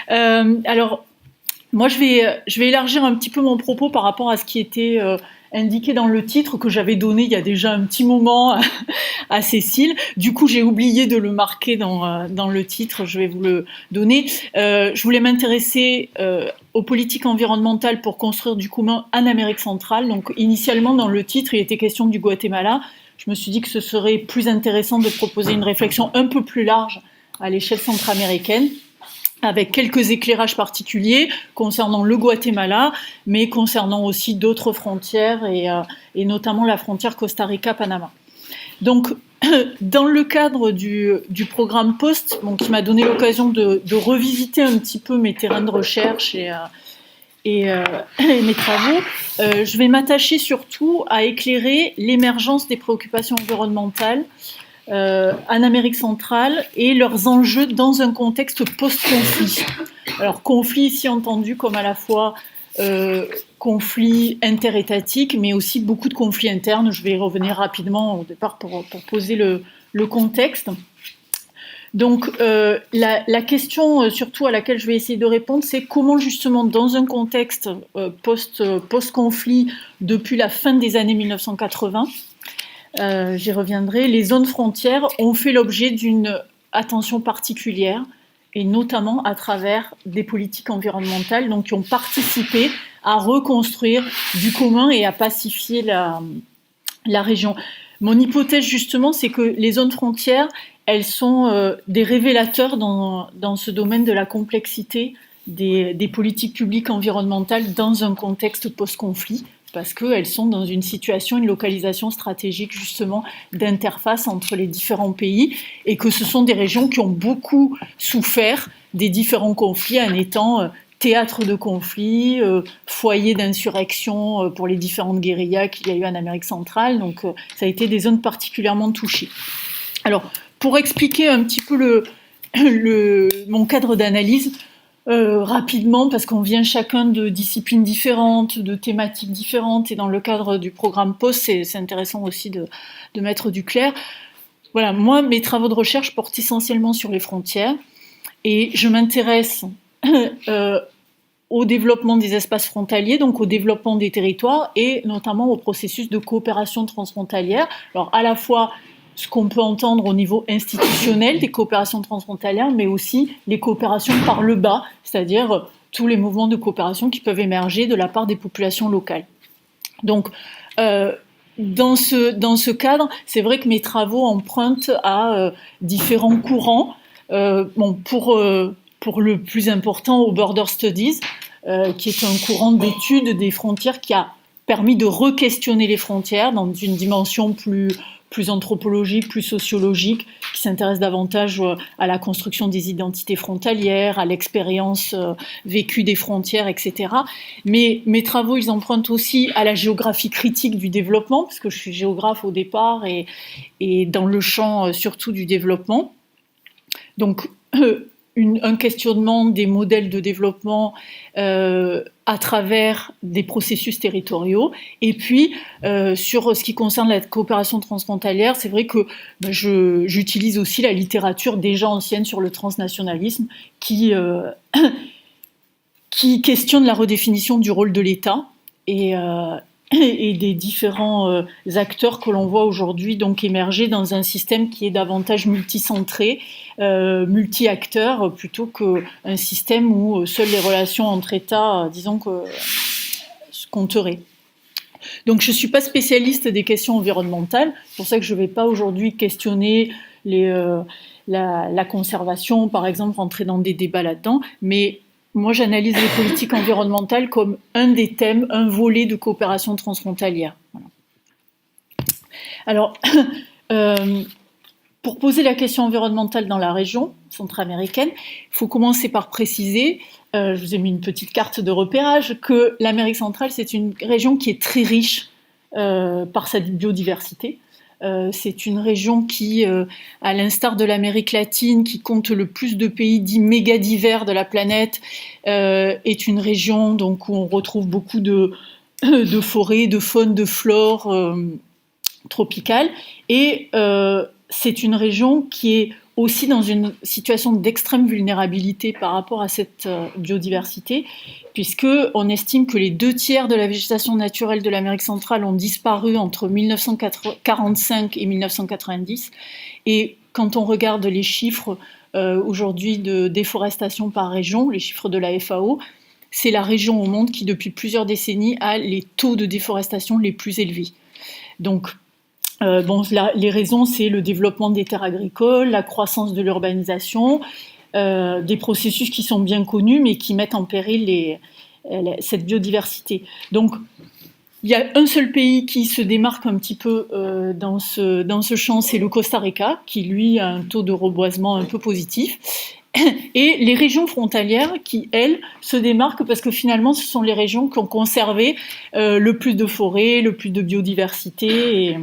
Alors, moi, je vais élargir un petit peu mon propos par rapport à ce qui était indiqué dans le titre que j'avais donné il y a déjà un petit moment à Cécile. Du coup, j'ai oublié de le marquer dans le titre, je vais vous le donner. Je voulais m'intéresser aux politiques environnementales pour construire du commun en Amérique centrale. Donc, initialement, dans le titre, il était question du Guatemala. Je me suis dit que ce serait plus intéressant de proposer une réflexion un peu plus large à l'échelle centra-américaine, avec quelques éclairages particuliers concernant le Guatemala, mais concernant aussi d'autres frontières et notamment la frontière Costa Rica-Panama. Donc, dans le cadre du programme POST, qui m'a donné l'occasion de revisiter un petit peu mes terrains de recherche et mes travaux, je vais m'attacher surtout à éclairer l'émergence des préoccupations environnementales en Amérique centrale et leurs enjeux dans un contexte post-conflit. Alors, conflit ici entendu comme à la fois conflit interétatique, mais aussi beaucoup de conflits internes. Je vais y revenir rapidement au départ pour poser le contexte. Donc, la question surtout à laquelle je vais essayer de répondre, c'est comment justement dans un contexte post-conflit depuis la fin des années 1980, j'y reviendrai, les zones frontières ont fait l'objet d'une attention particulière, et notamment à travers des politiques environnementales donc, qui ont participé à reconstruire du commun et à pacifier la région. Mon hypothèse justement, c'est que les zones frontières, elles sont des révélateurs dans ce domaine de la complexité des politiques publiques environnementales dans un contexte post-conflit, parce qu'elles sont dans une situation, une localisation stratégique justement d'interface entre les différents pays, et que ce sont des régions qui ont beaucoup souffert des différents conflits en étant théâtre de conflits, foyer d'insurrection pour les différentes guérillas qu'il y a eu en Amérique centrale. Donc ça a été des zones particulièrement touchées. Alors, pour expliquer un petit peu mon cadre d'analyse, rapidement, parce qu'on vient chacun de disciplines différentes, de thématiques différentes, et dans le cadre du programme POST, c'est intéressant aussi de mettre du clair. Voilà, moi, mes travaux de recherche portent essentiellement sur les frontières, et je m'intéresse au développement des espaces frontaliers, donc au développement des territoires, et notamment au processus de coopération transfrontalière. Alors, à la fois ce qu'on peut entendre au niveau institutionnel des coopérations transfrontalières, mais aussi les coopérations par le bas, c'est-à-dire tous les mouvements de coopération qui peuvent émerger de la part des populations locales. Donc, dans ce cadre, c'est vrai que mes travaux empruntent à différents courants. Pour le plus important, au Border Studies, qui est un courant d'étude des frontières qui a permis de re-questionner les frontières dans une dimension plus anthropologique, plus sociologique, qui s'intéresse davantage à la construction des identités frontalières, à l'expérience vécue des frontières, etc. Mais mes travaux, ils empruntent aussi à la géographie critique du développement, parce que je suis géographe au départ et dans le champ surtout du développement. Donc, un questionnement des modèles de développement à travers des processus territoriaux. Et puis, sur ce qui concerne la coopération transfrontalière, c'est vrai que j'utilise aussi la littérature déjà ancienne sur le transnationalisme qui questionne la redéfinition du rôle de l'État et des différents acteurs que l'on voit aujourd'hui donc émerger dans un système qui est davantage multicentré, multi-acteurs, plutôt qu'un système où seules les relations entre États, disons, compteraient. Donc je ne suis pas spécialiste des questions environnementales, c'est pour ça que je ne vais pas aujourd'hui questionner la conservation, par exemple, rentrer dans des débats là-dedans, mais moi, j'analyse les politiques environnementales comme un des thèmes, un volet de coopération transfrontalière. Voilà. Alors, pour poser la question environnementale dans la région centra-américaine, il faut commencer par préciser, je vous ai mis une petite carte de repérage, que l'Amérique centrale, c'est une région qui est très riche par sa biodiversité. C'est une région qui, à l'instar de l'Amérique latine, qui compte le plus de pays dits méga divers de la planète, est une région donc, où on retrouve beaucoup de forêts, de faune, de flore tropicale. Et c'est une région qui est aussi dans une situation d'extrême vulnérabilité par rapport à cette biodiversité, puisqu'on estime que les 2/3 de la végétation naturelle de l'Amérique centrale ont disparu entre 1945 et 1990. Et quand on regarde les chiffres aujourd'hui de déforestation par région, les chiffres de la FAO, c'est la région au monde qui, depuis plusieurs décennies, a les taux de déforestation les plus élevés. Donc, les raisons, c'est le développement des terres agricoles, la croissance de l'urbanisation, des processus qui sont bien connus, mais qui mettent en péril cette biodiversité. Donc, il y a un seul pays qui se démarque un petit peu dans ce champ, c'est le Costa Rica, qui, lui, a un taux de reboisement un peu positif. Et les régions frontalières qui, elles, se démarquent parce que finalement, ce sont les régions qui ont conservé le plus de forêts, le plus de biodiversité, et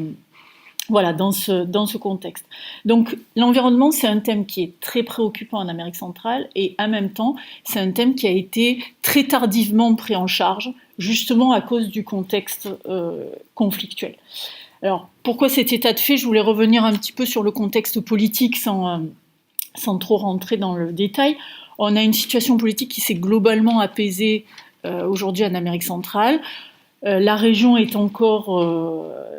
voilà, dans ce contexte. Donc, l'environnement, c'est un thème qui est très préoccupant en Amérique centrale, et en même temps, c'est un thème qui a été très tardivement pris en charge, justement à cause du contexte conflictuel. Alors, pourquoi cet état de fait ? Je voulais revenir un petit peu sur le contexte politique sans trop rentrer dans le détail. On a une situation politique qui s'est globalement apaisée aujourd'hui en Amérique centrale. La région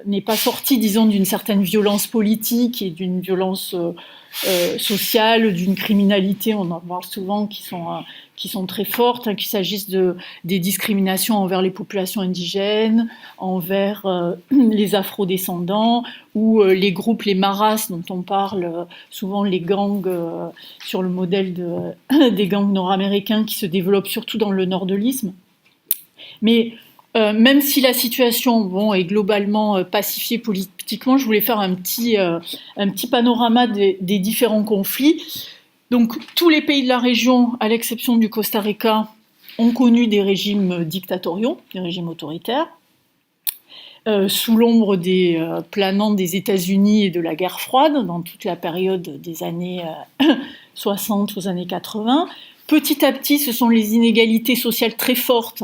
n'est pas sortie, disons, d'une certaine violence politique et d'une violence sociale, d'une criminalité, on en parle souvent, qui sont très fortes, qu'il s'agisse des discriminations envers les populations indigènes, envers les afrodescendants, ou les groupes, les maras, dont on parle souvent, les gangs, sur le modèle des gangs nord-américains qui se développent surtout dans le nord de l'isthme. Mais même si la situation est globalement pacifiée politiquement, je voulais faire un petit panorama des différents conflits. Donc, tous les pays de la région, à l'exception du Costa Rica, ont connu des régimes dictatoriaux, des régimes autoritaires, sous l'ombre planante des États-Unis et de la guerre froide, dans toute la période des années 60 aux années 80. Petit à petit, ce sont les inégalités sociales très fortes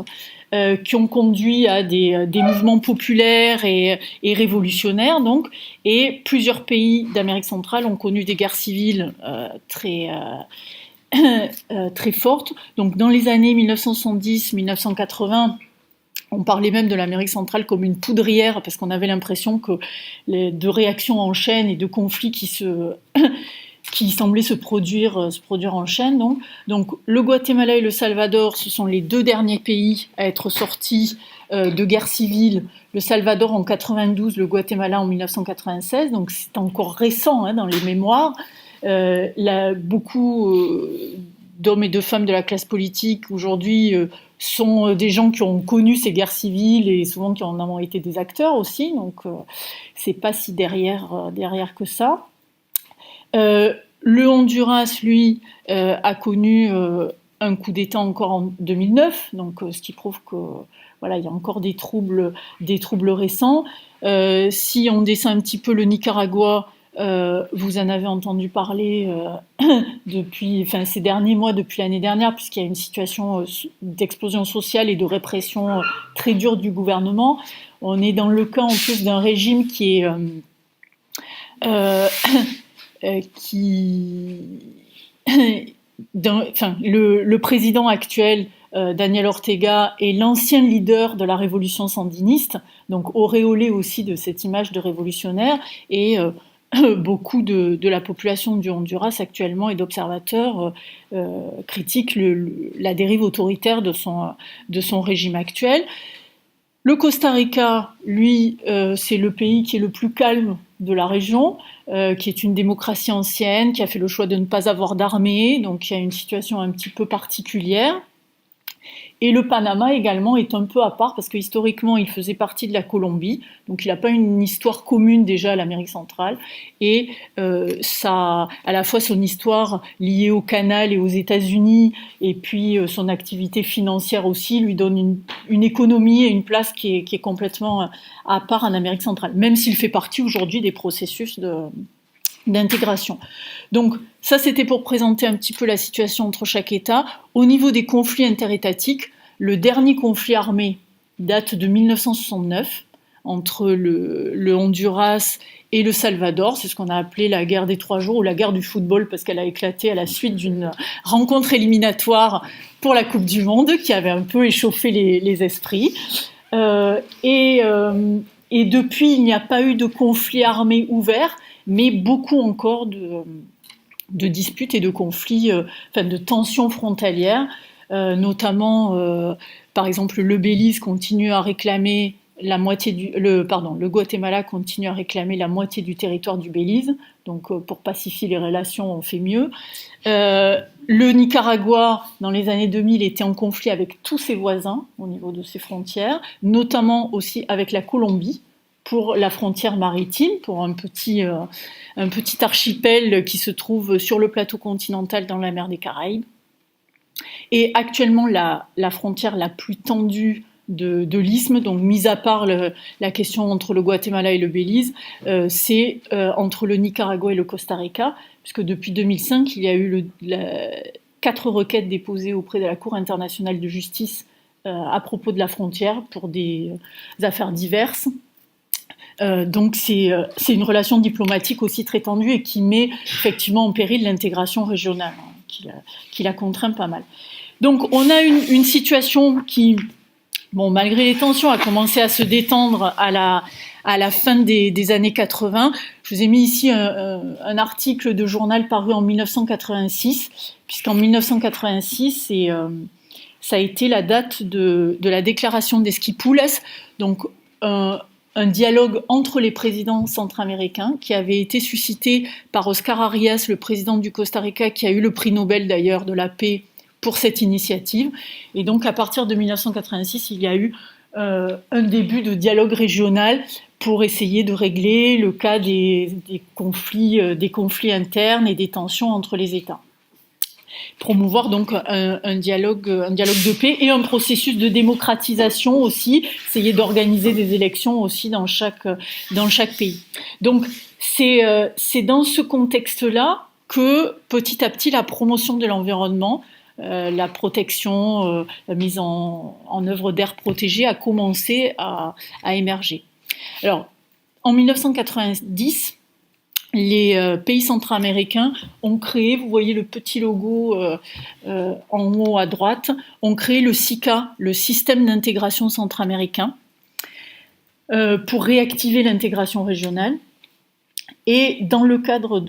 qui ont conduit à des mouvements populaires et révolutionnaires, donc, et plusieurs pays d'Amérique centrale ont connu des guerres civiles très fortes. Donc, dans les années 1970-1980, on parlait même de l'Amérique centrale comme une poudrière, parce qu'on avait l'impression que de réactions en chaîne et de conflits qui semblaient se produire en chaîne. Donc, le Guatemala et le Salvador, ce sont les deux derniers pays à être sortis de guerre civile. Le Salvador en 92, le Guatemala en 1996, donc c'est encore récent dans les mémoires. Beaucoup d'hommes et de femmes de la classe politique aujourd'hui sont des gens qui ont connu ces guerres civiles et souvent qui en ont été des acteurs aussi, donc c'est pas si derrière que ça. Le Honduras, lui, a connu un coup d'État encore en 2009, donc ce qui prouve que il y a encore des troubles récents. Si on descend un petit peu le Nicaragua, vous en avez entendu parler ces derniers mois, depuis l'année dernière, puisqu'il y a une situation d'explosion sociale et de répression très dure du gouvernement. On est dans le cas en plus d'un régime qui est le président actuel, Daniel Ortega, est l'ancien leader de la révolution sandiniste, donc auréolé aussi de cette image de révolutionnaire, et beaucoup de la population du Honduras actuellement et d'observateurs critiquent la dérive autoritaire de son régime actuel. Le Costa Rica, lui, c'est le pays qui est le plus calme de la région, qui est une démocratie ancienne, qui a fait le choix de ne pas avoir d'armée, donc il y a une situation un petit peu particulière. Et le Panama également est un peu à part parce que historiquement il faisait partie de la Colombie, donc il n'a pas une histoire commune déjà à l'Amérique centrale, et ça, à la fois son histoire liée au canal et aux États-Unis, et puis son activité financière aussi, lui donne une économie et une place qui est complètement à part en Amérique centrale, même s'il fait partie aujourd'hui des processus d'intégration. Donc ça, c'était pour présenter un petit peu la situation entre chaque État. Au niveau des conflits interétatiques, le dernier conflit armé date de 1969 entre le Honduras et le Salvador. C'est ce qu'on a appelé la guerre des 3 jours ou la guerre du football parce qu'elle a éclaté à la suite d'une rencontre éliminatoire pour la Coupe du Monde qui avait un peu échauffé les esprits. Et depuis, il n'y a pas eu de conflit armé ouvert, mais beaucoup encore de disputes et de conflits, de tensions frontalières, notamment, par exemple, le Belize continue à réclamer la moitié le Guatemala continue à réclamer la moitié du territoire du Belize, donc pour pacifier les relations, on fait mieux. Le Nicaragua, dans les années 2000, était en conflit avec tous ses voisins au niveau de ses frontières, notamment aussi avec la Colombie, pour la frontière maritime, pour un petit archipel qui se trouve sur le plateau continental dans la mer des Caraïbes. Et actuellement, la frontière la plus tendue de l'isthme, donc mis à part la question entre le Guatemala et le Belize, c'est entre le Nicaragua et le Costa Rica, puisque depuis 2005, il y a eu 4 requêtes déposées auprès de la Cour internationale de justice à propos de la frontière pour des affaires diverses. Donc c'est une relation diplomatique aussi très tendue et qui met effectivement en péril l'intégration régionale, qui la contraint pas mal. Donc on a une situation qui, malgré les tensions, a commencé à se détendre à la fin des années 80. Je vous ai mis ici un article de journal paru en 1986, puisqu'en 1986, ça a été la date de la déclaration d'Esquipules, donc un dialogue entre les présidents centra-américains qui avait été suscité par Oscar Arias, le président du Costa Rica, qui a eu le prix Nobel d'ailleurs de la paix pour cette initiative. Et donc à partir de 1986, il y a eu un début de dialogue régional pour essayer de régler le cas des conflits internes et des tensions entre les États. Promouvoir donc un dialogue de paix et un processus de démocratisation aussi, essayer d'organiser des élections aussi dans chaque pays. Donc c'est dans ce contexte-là que petit à petit la promotion de l'environnement, la protection, la mise en œuvre d'aires protégées a commencé à émerger. Alors en 1990, les pays centra-américains ont créé, vous voyez le petit logo en haut à droite, ont créé le SICA, le système d'intégration centra-américain, pour réactiver l'intégration régionale. Et dans le cadre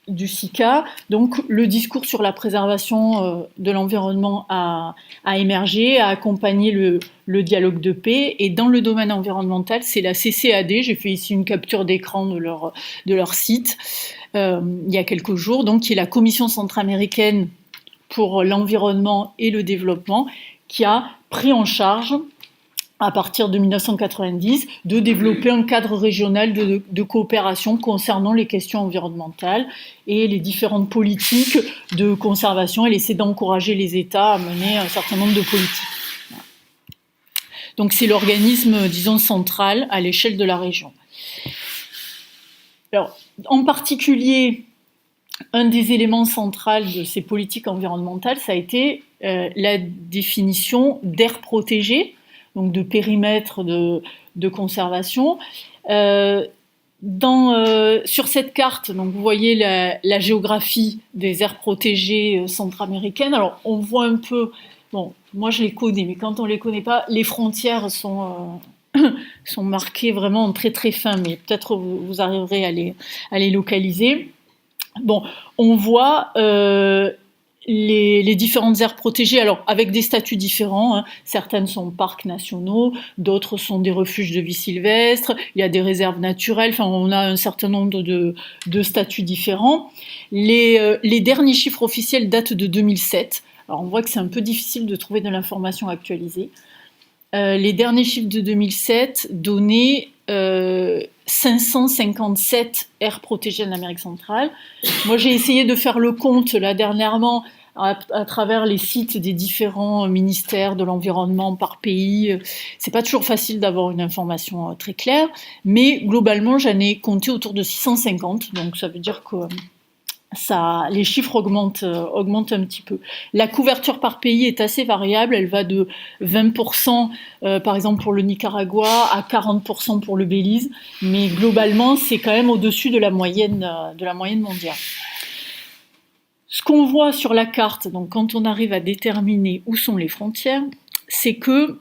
du SICA, donc le discours sur la préservation de l'environnement a émergé, a accompagné le dialogue de paix. Et dans le domaine environnemental, c'est la CCAD, j'ai fait ici une capture d'écran de leur site, il y a quelques jours, donc qui est la Commission centra-américaine pour l'environnement et le développement, qui a pris en charge à partir de 1990, de développer un cadre régional de coopération concernant les questions environnementales et les différentes politiques de conservation. Elle essaie d'encourager les États à mener un certain nombre de politiques. Donc c'est l'organisme, disons, central à l'échelle de la région. Alors, en particulier, un des éléments centraux de ces politiques environnementales, ça a été la définition d'aires protégées, donc de périmètre de conservation. Sur cette carte, donc vous voyez la géographie des aires protégées centra-américaines. Alors on voit un peu, moi je les connais, mais quand on les connaît pas, les frontières sont marquées vraiment très très fin, mais peut-être vous arriverez à les localiser. On voit les différentes aires protégées, alors avec des statuts différents, hein. Certaines sont parcs nationaux, d'autres sont des refuges de vie sylvestre, il y a des réserves naturelles, enfin on a un certain nombre de statuts différents. Les derniers chiffres officiels datent de 2007, alors on voit que c'est un peu difficile de trouver de l'information actualisée. Les derniers chiffres de 2007 donnaient 557 aires protégées en Amérique centrale. Moi, j'ai essayé de faire le compte là dernièrement à travers les sites des différents ministères de l'environnement par pays. C'est pas toujours facile d'avoir une information très claire, mais globalement, j'en ai compté autour de 650. Donc, ça veut dire que les chiffres augmentent un petit peu. La couverture par pays est assez variable, elle va de 20% par exemple pour le Nicaragua à 40% pour le Belize, mais globalement c'est quand même au-dessus de la moyenne mondiale. Ce qu'on voit sur la carte, donc quand on arrive à déterminer où sont les frontières, c'est que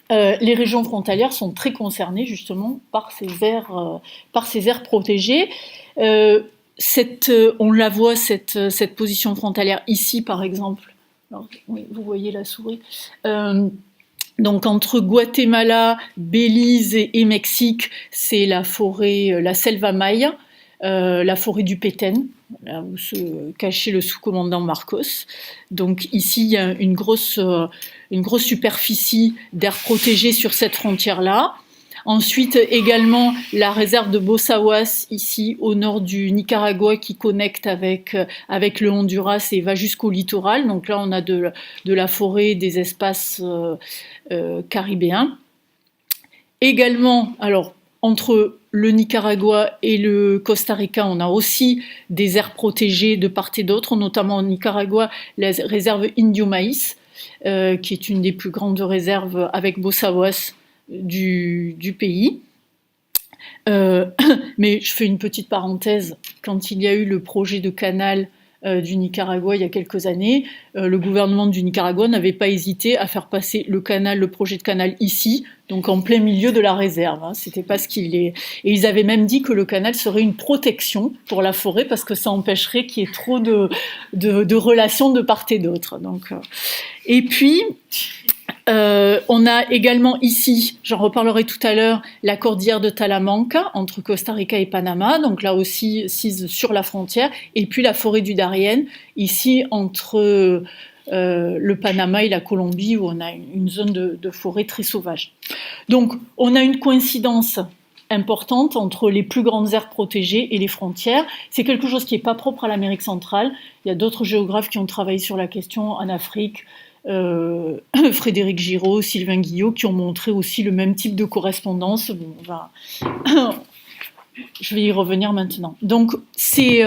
les régions frontalières sont très concernées justement par ces aires protégées. On la voit, cette position frontalière ici, par exemple. Alors, oui, vous voyez la souris. Donc, entre Guatemala, Belize et Mexique, c'est la forêt, la Selva Maya, la forêt du Petén, là où se cachait le sous-commandant Marcos. Donc, ici, il y a une grosse superficie d'aires protégées sur cette frontière-là. Ensuite, également, la réserve de Bossawas, ici, au nord du Nicaragua, qui connecte avec le Honduras et va jusqu'au littoral. Donc là, on a de la forêt, des espaces caribéens. Également, alors, entre le Nicaragua et le Costa Rica, on a aussi des aires protégées de part et d'autre, notamment au Nicaragua, la réserve Indio Maíz, qui est une des plus grandes réserves avec Bossawas du pays. Mais je fais une petite parenthèse. Quand il y a eu le projet de canal du Nicaragua il y a quelques années, le gouvernement du Nicaragua n'avait pas hésité à faire passer le projet de canal ici, donc en plein milieu de la réserve. C'était pas ce qu'il est. Et ils avaient même dit que le canal serait une protection pour la forêt parce que ça empêcherait qu'il y ait trop de relations de part et d'autre. Donc, et puis on a également ici, j'en reparlerai tout à l'heure, la cordillère de Talamanca entre Costa Rica et Panama, donc là aussi assise sur la frontière, et puis la forêt du Darién, ici entre le Panama et la Colombie, où on a une zone de forêt très sauvage. Donc on a une coïncidence importante entre les plus grandes aires protégées et les frontières. C'est quelque chose qui n'est pas propre à l'Amérique centrale. Il y a d'autres géographes qui ont travaillé sur la question en Afrique, Frédéric Giraud, Sylvain Guillot, qui ont montré aussi le même type de correspondance. Je vais y revenir maintenant. Donc, ces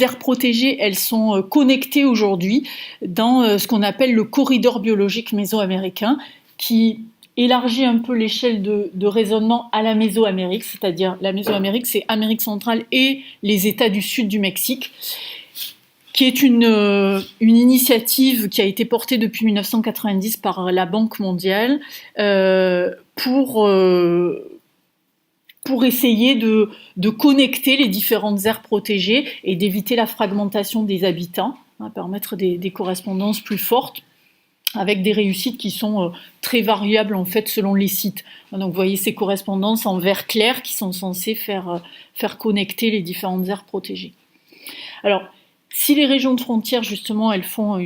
aires protégées, elles sont connectées aujourd'hui dans ce qu'on appelle le corridor biologique mésoaméricain, qui élargit un peu l'échelle de raisonnement à la Mésoamérique, c'est-à-dire la Mésoamérique, c'est Amérique centrale et les États du sud du Mexique, qui est une initiative qui a été portée depuis 1990 par la Banque mondiale pour essayer de connecter les différentes aires protégées et d'éviter la fragmentation des habitants, permettre des correspondances plus fortes, avec des réussites qui sont très variables en fait selon les sites. Donc vous voyez ces correspondances en vert clair qui sont censées faire connecter les différentes aires protégées. Alors, si les régions de frontières, justement, elles font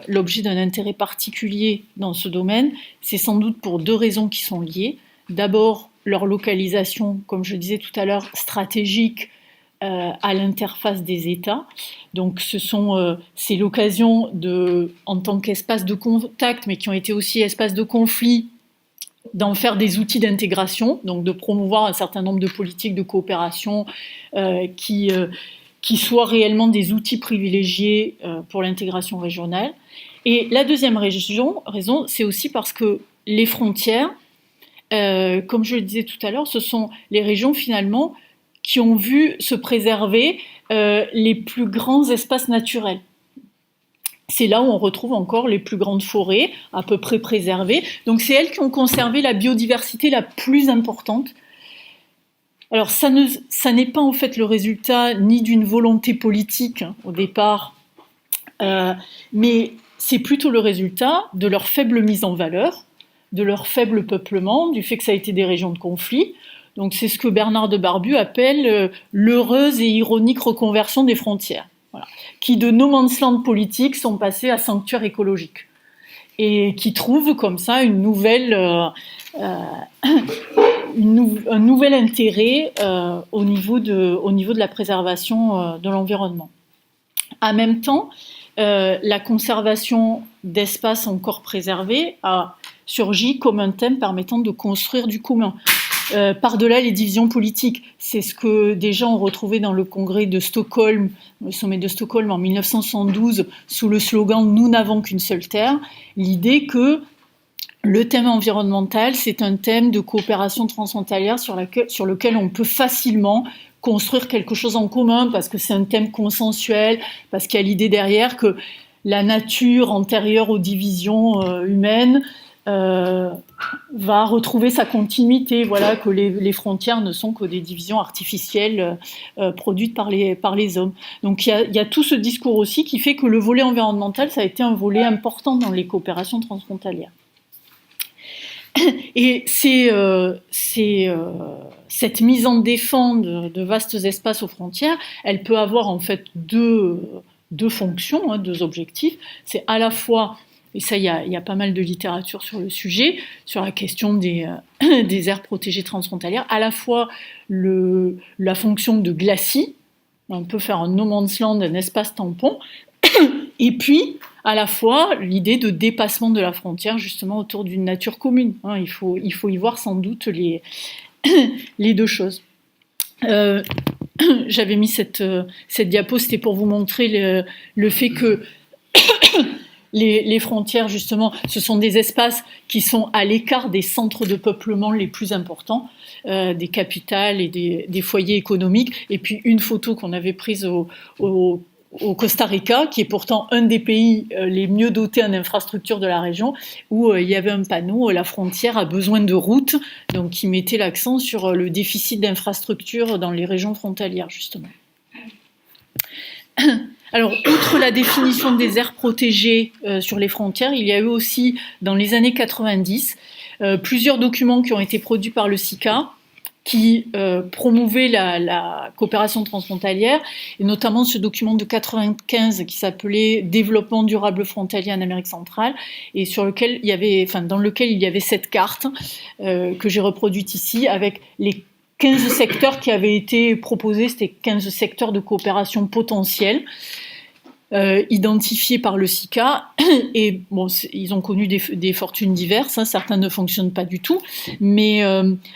l'objet d'un intérêt particulier dans ce domaine, c'est sans doute pour deux raisons qui sont liées. D'abord, leur localisation, comme je disais tout à l'heure, stratégique à l'interface des États. Donc c'est l'occasion en tant qu'espace de contact, mais qui ont été aussi espace de conflit, d'en faire des outils d'intégration, donc de promouvoir un certain nombre de politiques de coopération qui soient réellement des outils privilégiés pour l'intégration régionale. Et la deuxième raison, c'est aussi parce que les frontières, comme je le disais tout à l'heure, ce sont les régions finalement qui ont vu se préserver les plus grands espaces naturels. C'est là où on retrouve encore les plus grandes forêts, à peu près préservées. Donc c'est elles qui ont conservé la biodiversité la plus importante. Alors ça n'est pas en fait le résultat ni d'une volonté politique au départ, mais c'est plutôt le résultat de leur faible mise en valeur, de leur faible peuplement, du fait que ça a été des régions de conflit. Donc c'est ce que Bernard de Barbu appelle l'heureuse et ironique reconversion des frontières, voilà, qui de no man's land politique sont passés à sanctuaire écologique et qui trouvent comme ça un nouvel intérêt au niveau de la préservation de l'environnement. En même temps, la conservation d'espaces encore préservés a surgi comme un thème permettant de construire du commun. par-delà les divisions politiques. C'est ce que des gens ont retrouvé dans le congrès de Stockholm, le sommet de Stockholm en 1972, sous le slogan « Nous n'avons qu'une seule terre », l'idée que le thème environnemental, c'est un thème de coopération transfrontalière sur lequel on peut facilement construire quelque chose en commun, parce que c'est un thème consensuel, parce qu'il y a l'idée derrière que la nature antérieure aux divisions humaines va retrouver sa continuité, voilà, que les frontières ne sont que des divisions artificielles produites par les hommes. Donc il y a tout ce discours aussi qui fait que le volet environnemental, ça a été un volet important dans les coopérations transfrontalières. Et cette mise en défense de vastes espaces aux frontières, elle peut avoir en fait deux fonctions, deux objectifs. C'est à la fois, et ça il y a pas mal de littérature sur le sujet, sur la question des aires protégées transfrontalières, à la fois la fonction de glacis, on peut faire un no man's land, un espace tampon, et puis à la fois l'idée de dépassement de la frontière justement autour d'une nature commune. Il faut y voir sans doute les deux choses. J'avais mis cette diapo, c'était pour vous montrer le fait que les frontières, justement, ce sont des espaces qui sont à l'écart des centres de peuplement les plus importants, des capitales et des foyers économiques. Et puis une photo qu'on avait prise au Costa Rica, qui est pourtant un des pays les mieux dotés en infrastructures de la région, où il y avait un panneau « La frontière a besoin de routes », donc qui mettait l'accent sur le déficit d'infrastructures dans les régions frontalières, justement. Alors, outre la définition des aires protégées sur les frontières, il y a eu aussi, dans les années 90, plusieurs documents qui ont été produits par le SICA, qui promouvait la coopération transfrontalière, et notamment ce document de 95 qui s'appelait « Développement durable frontalier en Amérique centrale », et dans lequel il y avait cette carte que j'ai reproduite ici, avec les 15 secteurs qui avaient été proposés, c'était 15 secteurs de coopération potentiels, identifiés par le SICA, et bon, ils ont connu des fortunes diverses, certains ne fonctionnent pas du tout, mais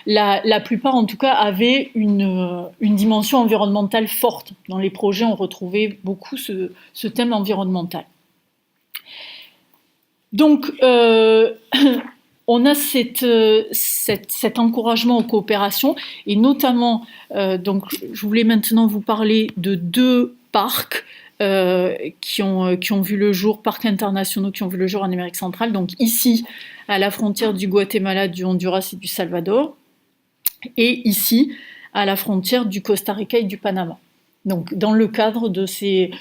la plupart en tout cas avaient une dimension environnementale forte. Dans les projets, on retrouvait beaucoup ce thème environnemental. Donc, on a cet encouragement aux coopérations, et notamment, donc, je voulais maintenant vous parler de deux parcs qui ont vu le jour, parcs internationaux qui ont vu le jour en Amérique centrale, donc ici, à la frontière du Guatemala, du Honduras et du Salvador, et ici, à la frontière du Costa Rica et du Panama. Donc, dans le cadre de ces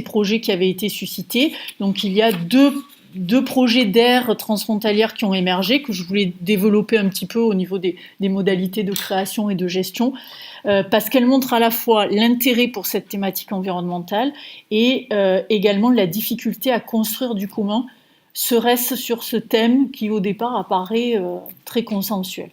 projets qui avaient été suscités, donc il y a deux projets d'aires transfrontalières qui ont émergé, que je voulais développer un petit peu au niveau des modalités de création et de gestion, parce qu'elles montrent à la fois l'intérêt pour cette thématique environnementale et également la difficulté à construire du commun, serait-ce sur ce thème qui au départ apparaît très consensuel.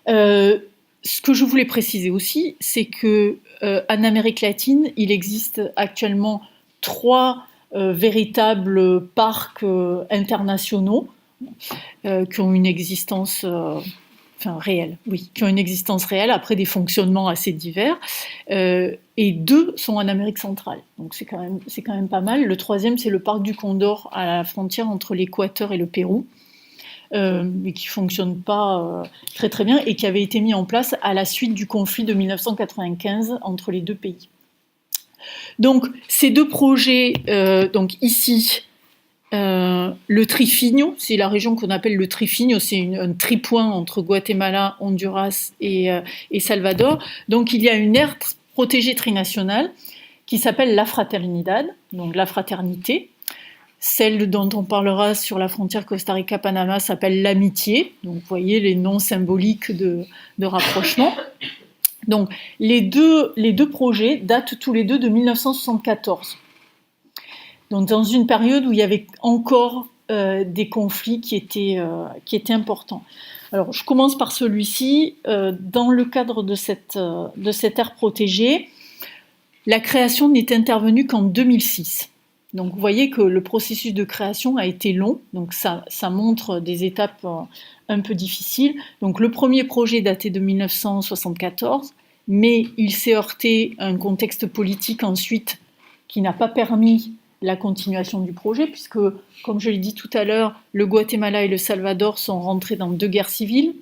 Ce que je voulais préciser aussi, c'est que en Amérique latine, il existe actuellement 3 véritables parcs internationaux qui ont une existence réelle, qui ont une existence réelle, après des fonctionnements assez divers, et 2 sont en Amérique centrale, donc c'est quand même pas mal. Le 3e, c'est le parc du Condor à la frontière entre l'Équateur et le Pérou, mais qui ne fonctionne pas très très bien, et qui avait été mis en place à la suite du conflit de 1995 entre les deux pays. Donc, ces deux projets, donc ici, le Trifinio, c'est la région qu'on appelle le Trifinio, c'est un tripoint entre Guatemala, Honduras et Salvador. Donc, il y a une aire protégée trinationale qui s'appelle la Fraternidad, donc la fraternité. Celle dont on parlera sur la frontière Costa Rica-Panama s'appelle l'amitié. Donc, vous voyez les noms symboliques de rapprochement. Donc, les deux projets datent tous les deux de 1974. Donc, dans une période où il y avait encore des conflits qui étaient importants. Alors, je commence par celui-ci. Dans le cadre de cette aire protégée, la création n'est intervenue qu'en 2006. Donc vous voyez que le processus de création a été long, donc ça montre des étapes un peu difficiles. Donc le premier projet datait de 1974, mais il s'est heurté à un contexte politique ensuite qui n'a pas permis la continuation du projet, puisque, comme je l'ai dit tout à l'heure, le Guatemala et le Salvador sont rentrés dans 2 guerres civiles.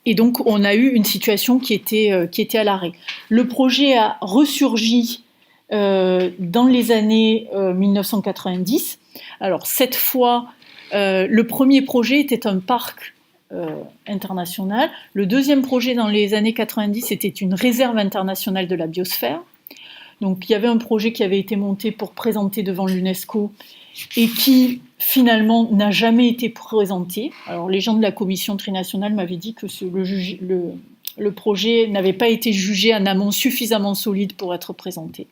Et donc, on a eu une situation qui était à l'arrêt. Le projet a ressurgi dans les années 1990. Alors, cette fois, le premier projet était un parc international. Le deuxième projet dans les années 90 était une réserve internationale de la biosphère. Donc, il y avait un projet qui avait été monté pour présenter devant l'UNESCO et qui finalement n'a jamais été présenté. Alors les gens de la commission trinationale m'avaient dit que le projet n'avait pas été jugé en amont suffisamment solide pour être présenté.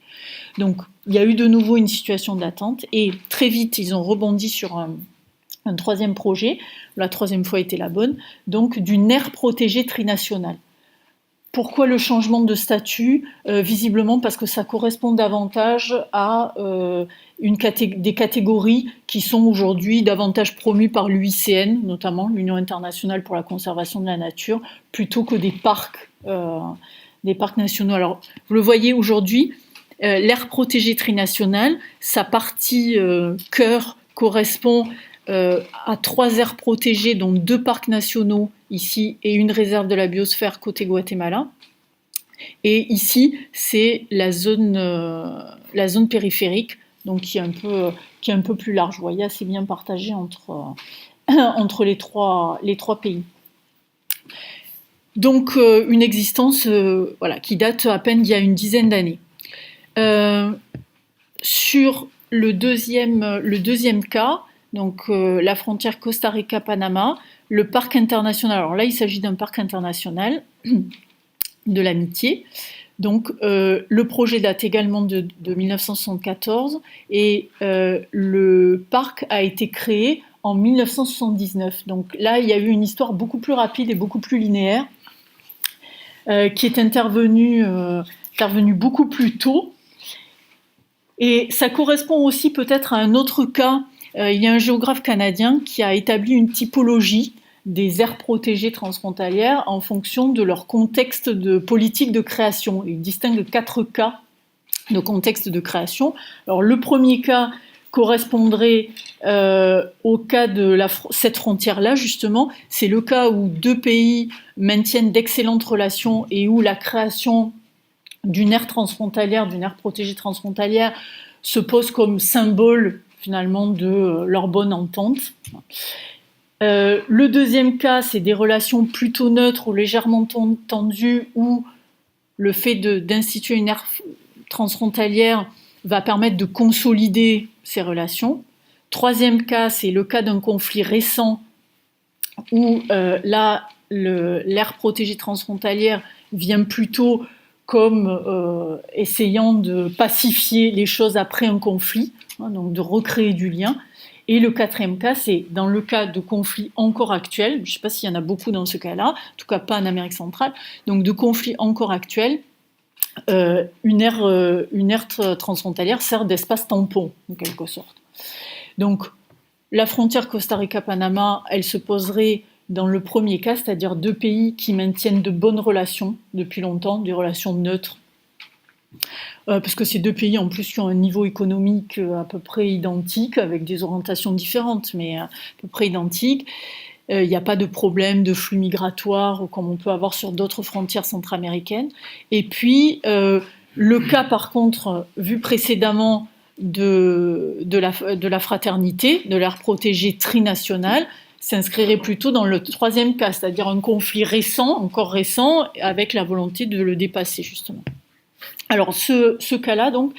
Donc il y a eu de nouveau une situation d'attente et très vite ils ont rebondi sur un troisième projet, la troisième fois était la bonne, donc d'une aire protégée trinationale. Pourquoi le changement de statut ? Visiblement parce que ça correspond davantage à des catégories qui sont aujourd'hui davantage promues par l'UICN, notamment l'Union internationale pour la conservation de la nature, plutôt que des parcs nationaux. Alors, vous le voyez aujourd'hui, l'aire protégée trinationale, sa partie cœur correspond à 3 aires protégées, donc 2 parcs nationaux ici et une réserve de la biosphère côté Guatemala. Et ici, c'est la zone périphérique, donc qui est un peu plus large. Vous voyez, assez bien partagée entre les trois pays. Donc, une existence qui date à peine d'il y a une dizaine d'années. Sur le deuxième cas, donc la frontière Costa Rica-Panama, le parc international. Alors là, il s'agit d'un parc international de l'amitié. Donc le projet date également de 1974 et le parc a été créé en 1979. Donc là, il y a eu une histoire beaucoup plus rapide et beaucoup plus linéaire qui est intervenue beaucoup plus tôt. Et ça correspond aussi peut-être à un autre cas. Il y a un géographe canadien qui a établi une typologie des aires protégées transfrontalières en fonction de leur contexte de politique de création. Il distingue 4 cas de contexte de création. Alors le premier cas correspondrait au cas de cette frontière-là, justement. C'est le cas où 2 pays maintiennent d'excellentes relations et où la création d'une aire transfrontalière, d'une aire protégée transfrontalière, se pose comme symbole finalement de leur bonne entente. Le deuxième cas, c'est des relations plutôt neutres ou légèrement tendues où le fait d'instituer une aire transfrontalière va permettre de consolider ces relations. Troisième cas, c'est le cas d'un conflit récent où là, l'aire protégée transfrontalière vient plutôt comme essayant de pacifier les choses après un conflit, donc de recréer du lien. Et le quatrième cas, c'est dans le cas de conflits encore actuels, je ne sais pas s'il y en a beaucoup dans ce cas-là, en tout cas pas en Amérique centrale, donc de conflits encore actuels, une aire transfrontalière sert d'espace tampon, en quelque sorte. Donc la frontière Costa Rica-Panama, elle se poserait dans le premier cas, c'est-à-dire 2 pays qui maintiennent de bonnes relations depuis longtemps, des relations neutres, parce que ces 2 pays en plus qui ont un niveau économique à peu près identique, avec des orientations différentes, mais à peu près identiques. Il n'y a pas de problème de flux migratoires comme on peut avoir sur d'autres frontières centra-américaines. Et puis, le cas par contre, vu précédemment de la fraternité, de l'aire protégée trinationale, s'inscrirait plutôt dans le troisième cas, c'est-à-dire un conflit récent, encore récent, avec la volonté de le dépasser justement. Alors ce cas-là, donc,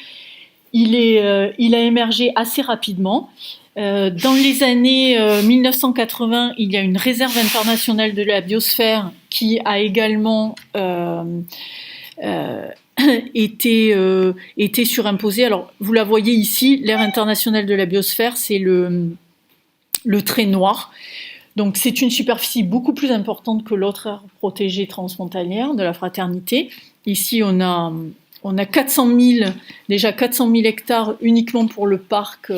il a émergé assez rapidement. Dans les années 1980, il y a une réserve internationale de la biosphère qui a également été surimposée. Alors, vous la voyez ici, l'aire internationale de la biosphère, c'est le trait noir. Donc, c'est une superficie beaucoup plus importante que l'autre aire protégée transfrontalière de la fraternité. ici, on a déjà 400 000 hectares uniquement pour le parc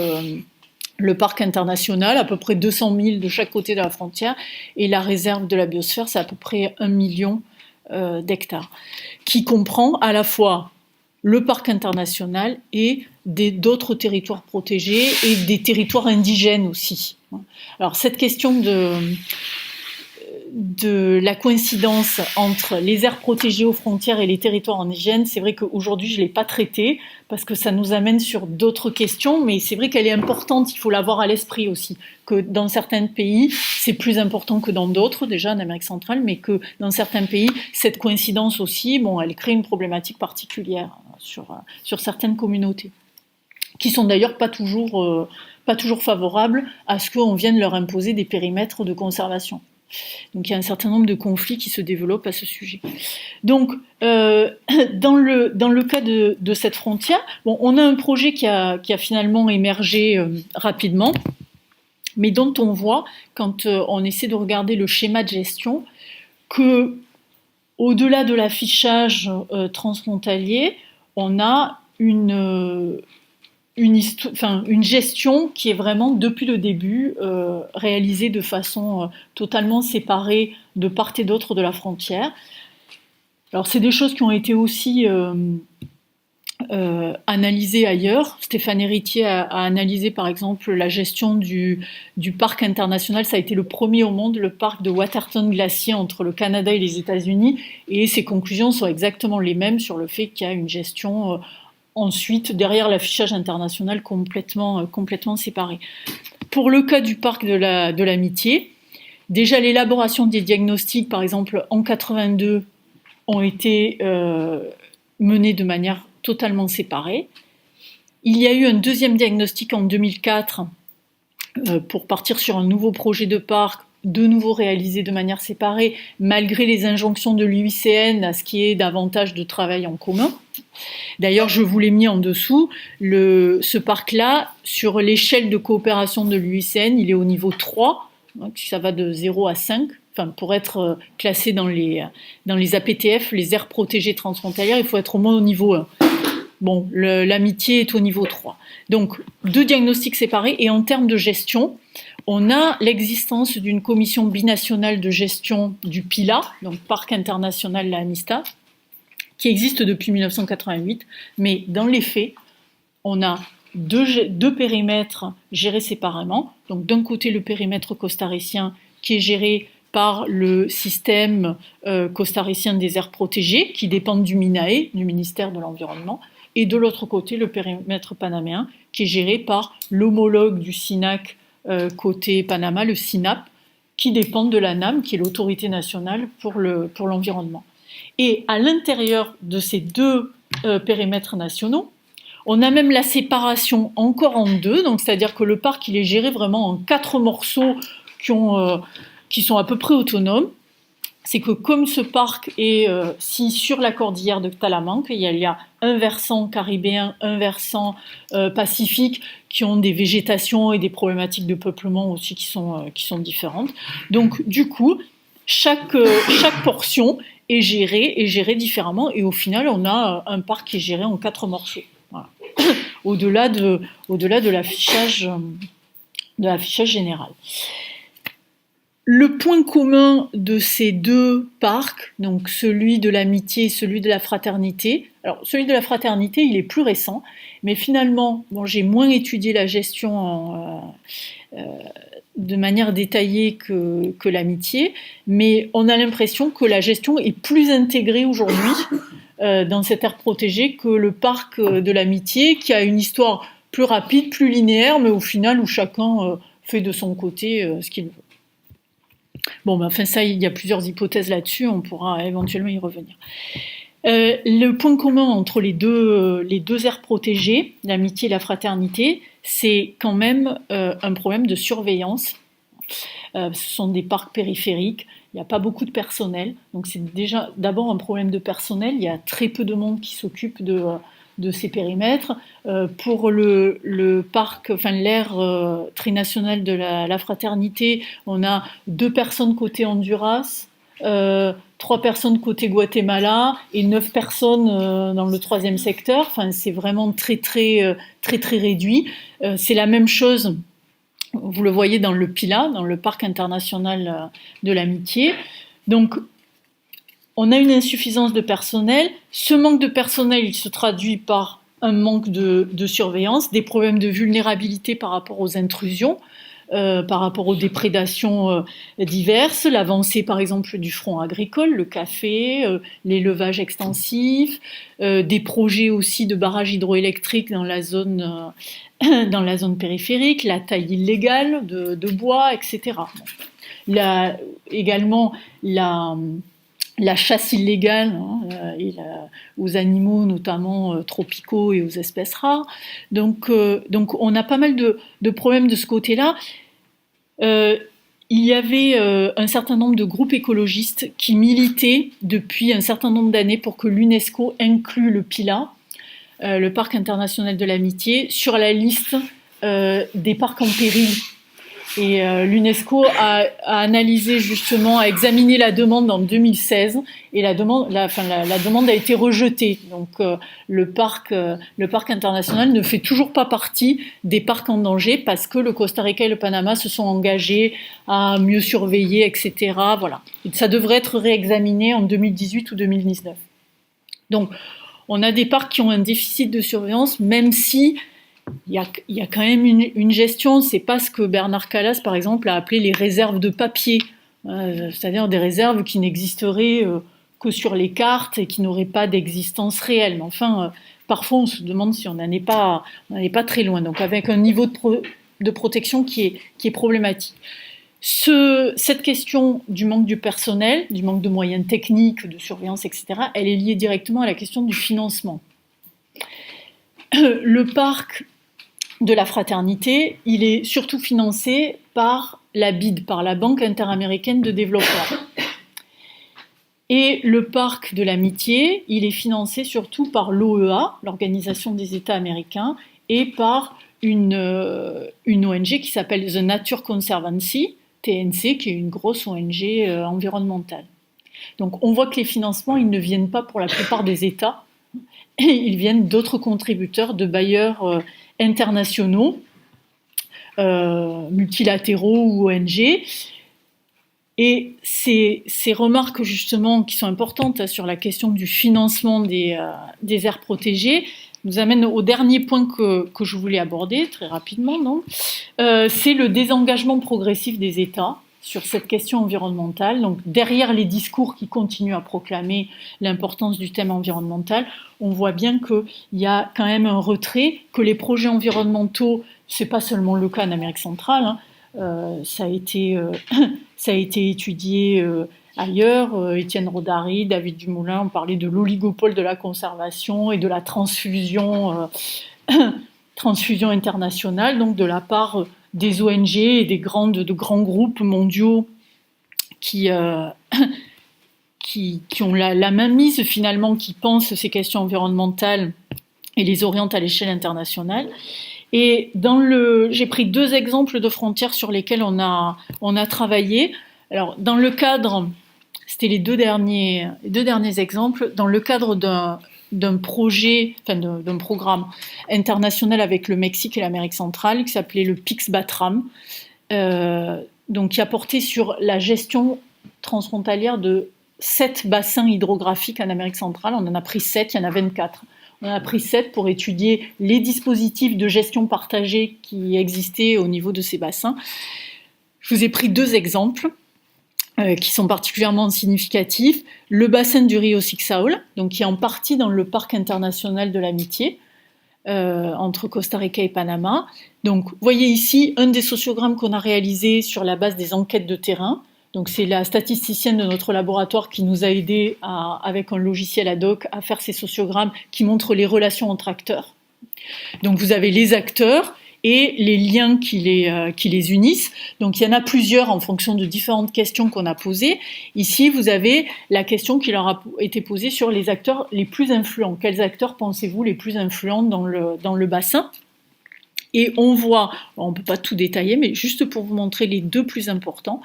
international, à peu près 200 000 de chaque côté de la frontière, et la réserve de la biosphère, c'est à peu près 1 million d'hectares, qui comprend à la fois le parc international et d'autres territoires protégés et des territoires indigènes aussi. Alors cette question de la coïncidence entre les aires protégées aux frontières et les territoires indigènes, c'est vrai qu'aujourd'hui je ne l'ai pas traitée parce que ça nous amène sur d'autres questions, mais c'est vrai qu'elle est importante, il faut l'avoir à l'esprit aussi, que dans certains pays c'est plus important que dans d'autres, déjà en Amérique centrale, mais que dans certains pays cette coïncidence aussi, elle crée une problématique particulière sur certaines communautés, qui sont d'ailleurs pas toujours favorables à ce qu'on vienne leur imposer des périmètres de conservation. Donc il y a un certain nombre de conflits qui se développent à ce sujet. Donc dans le cas de cette frontière, on a un projet qui a finalement émergé rapidement, mais dont on voit, quand on essaie de regarder le schéma de gestion, que au-delà de l'affichage transfrontalier, on a une gestion qui est vraiment, depuis le début, réalisée de façon totalement séparée de part et d'autre de la frontière. Alors, c'est des choses qui ont été aussi analysées ailleurs. Stéphane Héritier a analysé, par exemple, la gestion du parc international. Ça a été le premier au monde, le parc de Waterton Glacier entre le Canada et les États-Unis. Et ses conclusions sont exactement les mêmes sur le fait qu'il y a une gestion ensuite, derrière l'affichage international, complètement séparé. Pour le cas du parc de l'Amitié, déjà l'élaboration des diagnostics, par exemple en 82, ont été menées de manière totalement séparée. Il y a eu un deuxième diagnostic en 2004 pour partir sur un nouveau projet de parc, de nouveau réalisé de manière séparée, malgré les injonctions de l'UICN à ce qui est davantage de travail en commun. D'ailleurs, je vous l'ai mis en dessous, ce parc-là, sur l'échelle de coopération de l'UICN, il est au niveau 3, donc ça va de 0 à 5, pour être classé dans les APTF, les aires protégées transfrontalières, il faut être au moins au niveau 1. L'Amitié est au niveau 3. Donc, 2 diagnostics séparés, et en termes de gestion, on a l'existence d'une commission binationale de gestion du PILA, donc Parc international La Amistad, qui existe depuis 1988, mais dans les faits, on a deux périmètres gérés séparément. Donc d'un côté, le périmètre costaricien qui est géré par le système costaricien des aires protégées, qui dépend du MINAE, du ministère de l'Environnement, et de l'autre côté, le périmètre panaméen, qui est géré par l'homologue du SINAC côté Panama, le SINAP, qui dépend de l'ANAM, qui est l'autorité nationale pour l'environnement. Et à l'intérieur de ces deux périmètres nationaux, on a même la séparation encore en 2, donc c'est-à-dire que le parc il est géré vraiment en 4 morceaux qui sont à peu près autonomes. C'est que comme ce parc est sur la cordillère de Talamanque, il y a un versant caribéen, un versant pacifique qui ont des végétations et des problématiques de peuplement aussi qui sont différentes. Donc du coup, chaque portion est gérée différemment, et au final on a un parc qui est géré en 4 morceaux. Voilà. Au-delà de l'affichage général. Le point commun de ces 2 parcs, donc celui de l'Amitié et celui de la Fraternité, alors celui de la Fraternité il est plus récent, mais finalement j'ai moins étudié la gestion de manière détaillée que l'Amitié, mais on a l'impression que la gestion est plus intégrée aujourd'hui dans cette aire protégée que le parc de l'Amitié, qui a une histoire plus rapide, plus linéaire, mais au final où chacun fait de son côté ce qu'il veut. Ça, il y a plusieurs hypothèses là-dessus, on pourra éventuellement y revenir. Le point commun entre les deux aires protégées, l'Amitié et la Fraternité, c'est quand même un problème de surveillance. Ce sont des parcs périphériques, il n'y a pas beaucoup de personnel, donc c'est déjà d'abord un problème de personnel, il y a très peu de monde qui s'occupe de ces périmètres. Pour le parc, l'aire trinationale de la Fraternité, on a 2 personnes côté Honduras, 3 personnes côté Guatemala et 9 personnes dans le 3e secteur. Enfin, c'est vraiment très réduit. C'est la même chose, vous le voyez dans le Pila, dans le parc international de l'Amitié. Donc, on a une insuffisance de personnel. Ce manque de personnel, il se traduit par un manque de surveillance, des problèmes de vulnérabilité par rapport aux intrusions, par rapport aux déprédations diverses, l'avancée par exemple du front agricole, le café, l'élevage extensif, des projets aussi de barrages hydroélectriques dans la zone périphérique, la taille illégale de bois, etc. Également la chasse illégale aux animaux notamment tropicaux et aux espèces rares. Donc on a pas mal de problèmes de ce côté-là. Il y avait un certain nombre de groupes écologistes qui militaient depuis un certain nombre d'années pour que l'UNESCO inclue le Pila, le parc international de l'Amitié, sur la liste des parcs en péril. Et l'UNESCO a analysé justement, a examiné la demande en 2016 et la demande a été rejetée. Donc le parc international ne fait toujours pas partie des parcs en danger parce que le Costa Rica et le Panama se sont engagés à mieux surveiller, etc. Voilà. Et ça devrait être réexaminé en 2018 ou 2019. Donc on a des parcs qui ont un déficit de surveillance, même si il y a quand même une gestion. C'est pas ce que Bernard Calas, par exemple, a appelé les réserves de papier, c'est-à-dire des réserves qui n'existeraient que sur les cartes et qui n'auraient pas d'existence réelle. Mais enfin, parfois on se demande si on n'en est pas très loin. Donc avec un niveau de protection qui est problématique. Cette question du manque du personnel, du manque de moyens techniques, de surveillance, etc., elle est liée directement à la question du financement. Le parc de la Fraternité, il est surtout financé par la BID, par la Banque interaméricaine de développement. Et le parc de l'Amitié, il est financé surtout par l'OEA, l'Organisation des États américains, et par une ONG qui s'appelle The Nature Conservancy, TNC, qui est une grosse ONG environnementale. Donc on voit que les financements, ils ne viennent pas pour la plupart des États, ils viennent d'autres contributeurs, de bailleurs internationaux, multilatéraux ou ONG. Et ces remarques justement qui sont importantes sur la question du financement des aires protégées nous amènent au dernier point que je voulais aborder très rapidement. Donc, c'est le désengagement progressif des États sur cette question environnementale. Donc, derrière les discours qui continuent à proclamer l'importance du thème environnemental, on voit bien qu'il y a quand même un retrait, que les projets environnementaux, c'est pas seulement le cas en Amérique centrale, ça a été étudié ailleurs. Étienne Rodari, David Dumoulin ont parlé de l'oligopole de la conservation et de la transfusion internationale, donc de la part des ONG et de grands groupes mondiaux qui ont la main mise finalement, qui pensent ces questions environnementales et les orientent à l'échelle internationale. Et j'ai pris 2 exemples de frontières sur lesquelles on a travaillé. Alors, dans le cadre, c'était les deux derniers exemples, dans le cadre d'un programme international avec le Mexique et l'Amérique centrale qui s'appelait le PIX-BATRAM, donc qui a porté sur la gestion transfrontalière de 7 bassins hydrographiques en Amérique centrale. On en a pris 7, il y en a 24. On en a pris 7 pour étudier les dispositifs de gestion partagée qui existaient au niveau de ces bassins. Je vous ai pris 2 exemples qui sont particulièrement significatifs. Le bassin du Rio Sixaol, donc qui est en partie dans le parc international de l'Amitié, entre Costa Rica et Panama. Donc, vous voyez ici un des sociogrammes qu'on a réalisé sur la base des enquêtes de terrain. Donc, c'est la statisticienne de notre laboratoire qui nous a aidés avec un logiciel ad hoc à faire ces sociogrammes qui montrent les relations entre acteurs. Donc, vous avez les acteurs et les liens qui les unissent. Donc, il y en a plusieurs en fonction de différentes questions qu'on a posées. Ici, vous avez la question qui leur a été posée sur les acteurs les plus influents. Quels acteurs pensez-vous les plus influents dans le bassin ? Et on voit, on ne peut pas tout détailler, mais juste pour vous montrer les deux plus importants,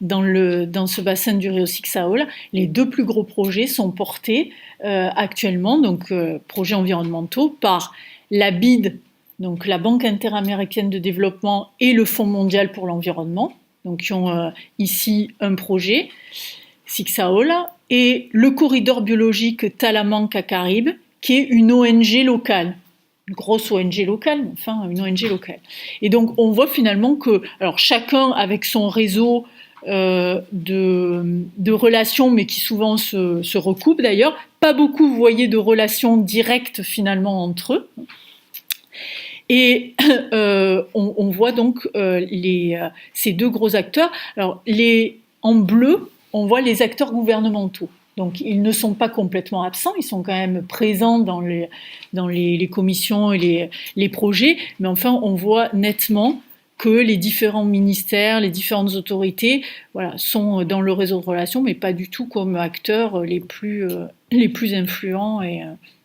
dans ce bassin du Rio Sixaola, les deux plus gros projets sont portés actuellement, donc projets environnementaux, par la BID, donc la Banque interaméricaine de développement, et le Fonds mondial pour l'environnement, donc qui ont ici un projet, Sixaola, et le corridor biologique Talamanca-Caraïbes, qui est une ONG locale. Une grosse ONG locale, mais enfin une ONG locale. Et donc on voit finalement que, alors chacun avec son réseau de relations, mais qui souvent se recoupent d'ailleurs, pas beaucoup, vous voyez, de relations directes finalement entre eux. Et on voit donc ces deux gros acteurs. Alors en bleu, on voit les acteurs gouvernementaux. Donc ils ne sont pas complètement absents, ils sont quand même présents dans les commissions et les projets, mais enfin on voit nettement que les différents ministères, les différentes autorités, voilà, sont dans le réseau de relations, mais pas du tout comme acteurs les plus influents et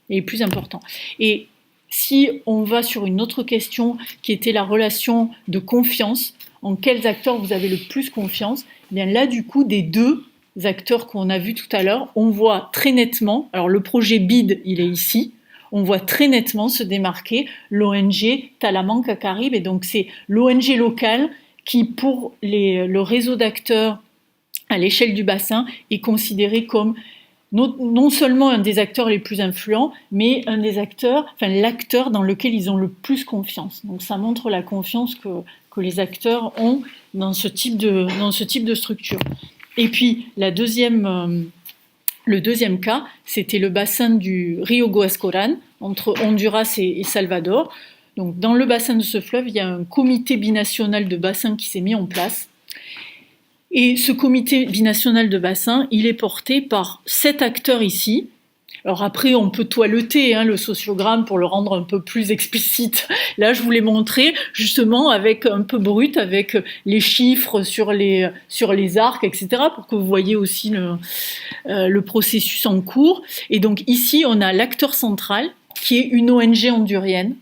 les plus importants. Et si on va sur une autre question qui était la relation de confiance, en quels acteurs vous avez le plus confiance, eh bien là du coup des deux acteurs qu'on a vus tout à l'heure, on voit très nettement, alors le projet BID, il est ici, on voit très nettement se démarquer l'ONG Talamanca-Caraïbes, et donc c'est l'ONG locale qui, pour le réseau d'acteurs à l'échelle du bassin, est considéré comme non seulement un des acteurs les plus influents, mais un des acteurs, enfin l'acteur dans lequel ils ont le plus confiance. Donc ça montre la confiance que les acteurs ont dans ce type de structure. Et puis le deuxième cas, c'était le bassin du Rio Guascoran, entre Honduras et Salvador. Donc, dans le bassin de ce fleuve, il y a un comité binational de bassin qui s'est mis en place. Et ce comité binational de bassin, il est porté par 7 acteurs ici. Alors après, on peut toiletter le sociogramme pour le rendre un peu plus explicite. Là, je vous l'ai montré justement avec un peu brut, avec les chiffres sur les arcs, etc., pour que vous voyez aussi le processus en cours. Et donc ici, on a l'acteur central, qui est une ONG hondurienne,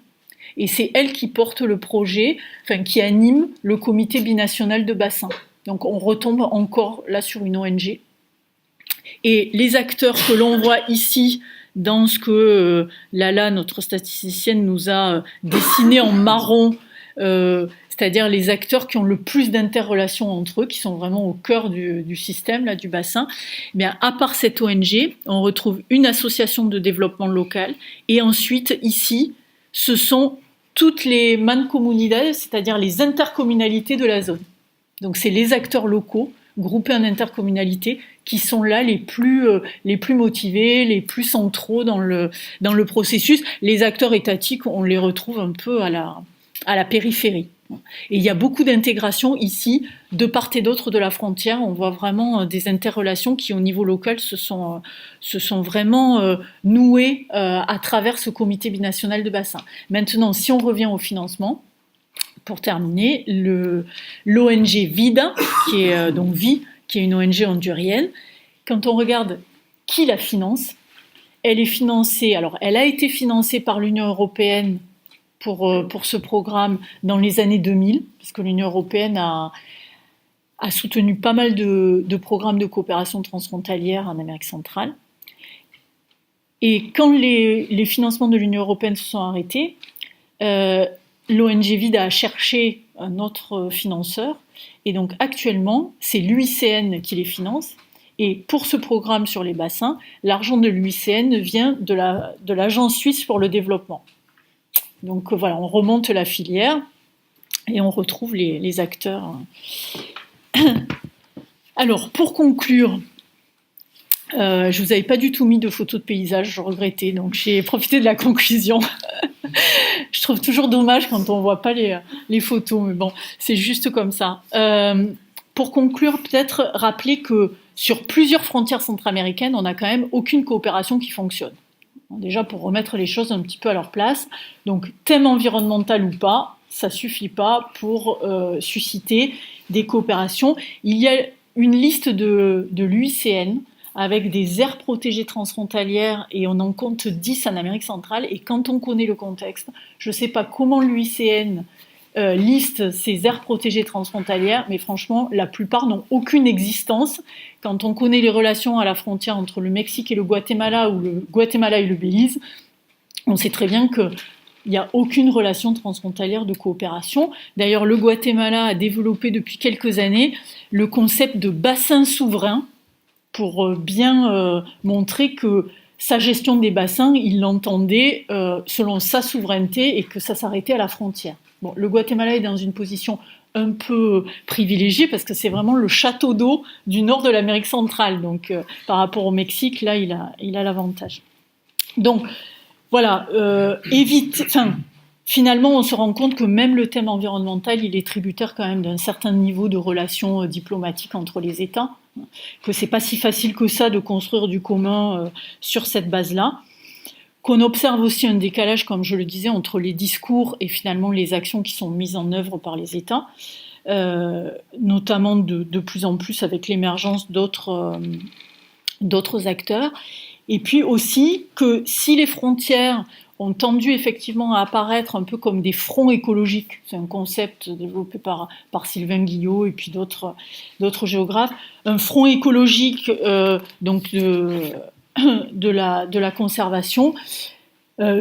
et c'est elle qui porte le projet, enfin qui anime le comité binational de bassin. Donc on retombe encore là sur une ONG. Et les acteurs que l'on voit ici, dans ce que Lala, notre statisticienne, nous a dessiné en marron, c'est-à-dire les acteurs qui ont le plus d'interrelations entre eux, qui sont vraiment au cœur du système, là, du bassin, eh bien, à part cette ONG, on retrouve une association de développement local, et ensuite, ici, ce sont toutes les mancomunidades, c'est-à-dire les intercommunalités de la zone. Donc c'est les acteurs locaux, groupés en intercommunalité, qui sont là les plus motivés, les plus centraux dans le processus. Les acteurs étatiques, on les retrouve un peu à la périphérie. Et il y a beaucoup d'intégration ici, de part et d'autre de la frontière. On voit vraiment des interrelations qui, au niveau local, se sont vraiment nouées à travers ce comité binational de bassin. Maintenant, si on revient au financement, pour terminer, l'ONG VIDA, qui est donc VI, qui est une ONG hondurienne, quand on regarde qui la finance, elle est financée, alors elle a été financée par l'Union européenne pour ce programme dans les années 2000, parce que l'Union européenne a soutenu pas mal de programmes de coopération transfrontalière en Amérique centrale. Et quand les financements de l'Union européenne se sont arrêtés, l'ONG VIDA a cherché un autre financeur, et donc actuellement, c'est l'UICN qui les finance. Et pour ce programme sur les bassins, l'argent de l'UICN vient de l'Agence suisse pour le développement. Donc voilà, on remonte la filière et on retrouve les acteurs. Alors, pour conclure, je vous avais pas du tout mis de photos de paysage, je regrettais, donc j'ai profité de la conclusion. Je trouve toujours dommage quand on voit pas les photos, mais bon, c'est juste comme ça. Pour conclure, peut-être rappeler que sur plusieurs frontières centra-américaines, on n'a quand même aucune coopération qui fonctionne. Déjà pour remettre les choses un petit peu à leur place. Donc thème environnemental ou pas, ça suffit pas pour susciter des coopérations. Il y a une liste de l'UICN avec des aires protégées transfrontalières, et on en compte 10 en Amérique centrale, et quand on connaît le contexte, je ne sais pas comment l'UICN liste ces aires protégées transfrontalières, mais franchement, la plupart n'ont aucune existence. Quand on connaît les relations à la frontière entre le Mexique et le Guatemala, ou le Guatemala et le Belize, on sait très bien qu'il n'y a aucune relation transfrontalière de coopération. D'ailleurs, le Guatemala a développé depuis quelques années le concept de bassin souverain pour bien montrer que sa gestion des bassins, il l'entendait selon sa souveraineté et que ça s'arrêtait à la frontière. Bon, le Guatemala est dans une position un peu privilégiée parce que c'est vraiment le château d'eau du nord de l'Amérique centrale. Donc, par rapport au Mexique, là, il a l'avantage. Donc, voilà, finalement, on se rend compte que même le thème environnemental, il est tributaire quand même d'un certain niveau de relations diplomatiques entre les États, que c'est pas si facile que ça de construire du commun sur cette base-là, qu'on observe aussi un décalage, comme je le disais, entre les discours et finalement les actions qui sont mises en œuvre par les États, notamment de plus en plus avec l'émergence d'autres acteurs. Et puis aussi que si les frontières ont tendu effectivement à apparaître un peu comme des fronts écologiques, c'est un concept développé par Sylvain Guillot et puis d'autres géographes, un front écologique donc de la conservation.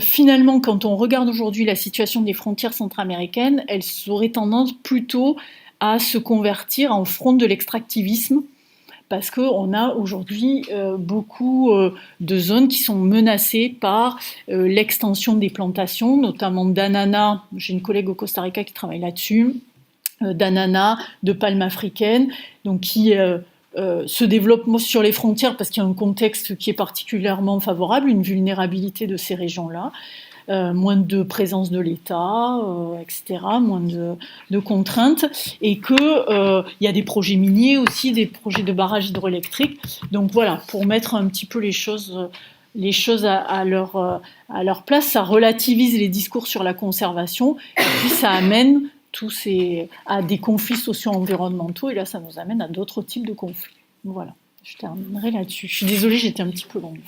Finalement, quand on regarde aujourd'hui la situation des frontières centra-américaines, elles auraient tendance plutôt à se convertir en front de l'extractivisme, parce qu'on a aujourd'hui beaucoup de zones qui sont menacées par l'extension des plantations, notamment d'ananas. J'ai une collègue au Costa Rica qui travaille là-dessus, d'ananas, de palmes africaines, donc qui se développent sur les frontières parce qu'il y a un contexte qui est particulièrement favorable, une vulnérabilité de ces régions-là. Moins de présence de l'État, etc., moins de contraintes, et que y a des projets miniers aussi, des projets de barrages hydroélectriques. Donc voilà, pour mettre un petit peu les choses à leur place, ça relativise les discours sur la conservation, et puis ça amène à des conflits socio-environnementaux, et là ça nous amène à d'autres types de conflits. Voilà, je terminerai là-dessus. Je suis désolée, j'étais un petit peu longue.